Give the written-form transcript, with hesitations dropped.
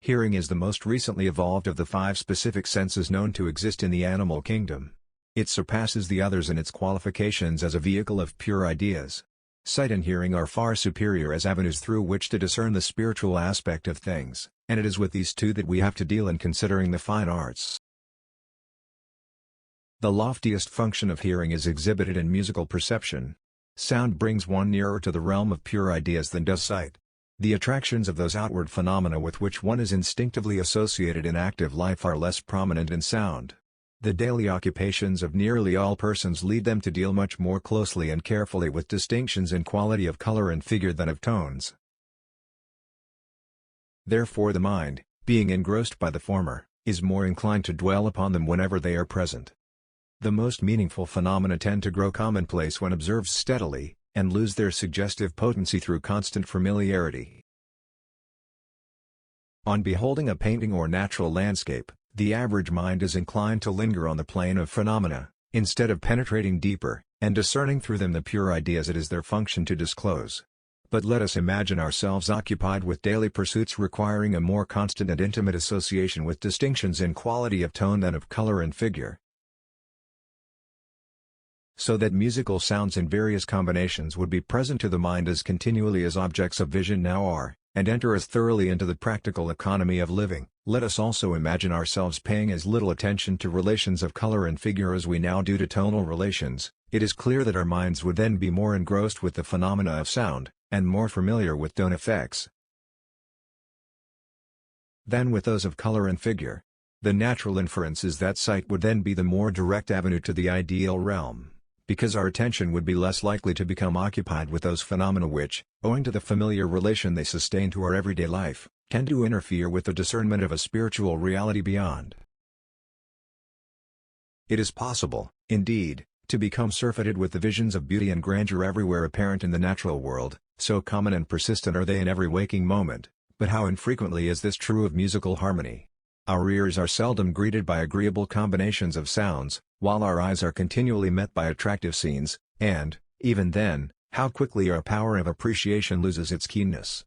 Hearing is the most recently evolved of the 5 specific senses known to exist in the animal kingdom. It surpasses the others in its qualifications as a vehicle of pure ideas. Sight and hearing are far superior as avenues through which to discern the spiritual aspect of things, and it is with these two that we have to deal in considering the fine arts. The loftiest function of hearing is exhibited in musical perception. Sound brings one nearer to the realm of pure ideas than does sight. The attractions of those outward phenomena with which one is instinctively associated in active life are less prominent in sound. The daily occupations of nearly all persons lead them to deal much more closely and carefully with distinctions in quality of color and figure than of tones. Therefore the mind, being engrossed by the former, is more inclined to dwell upon them whenever they are present. The most meaningful phenomena tend to grow commonplace when observed steadily, and lose their suggestive potency through constant familiarity. On beholding a painting or natural landscape, the average mind is inclined to linger on the plane of phenomena, instead of penetrating deeper, and discerning through them the pure ideas it is their function to disclose. But let us imagine ourselves occupied with daily pursuits requiring a more constant and intimate association with distinctions in quality of tone than of color and figure, so that musical sounds in various combinations would be present to the mind as continually as objects of vision now are, and enter as thoroughly into the practical economy of living. Let us also imagine ourselves paying as little attention to relations of color and figure as we now do to tonal relations. It is clear that our minds would then be more engrossed with the phenomena of sound, and more familiar with tone effects, than with those of color and figure. The natural inference is that sight would then be the more direct avenue to the ideal realm, because our attention would be less likely to become occupied with those phenomena which, owing to the familiar relation they sustain to our everyday life, tend to interfere with the discernment of a spiritual reality beyond. It is possible, indeed, to become surfeited with the visions of beauty and grandeur everywhere apparent in the natural world, so common and persistent are they in every waking moment, but how infrequently is this true of musical harmony? Our ears are seldom greeted by agreeable combinations of sounds, while our eyes are continually met by attractive scenes, and, even then, how quickly our power of appreciation loses its keenness.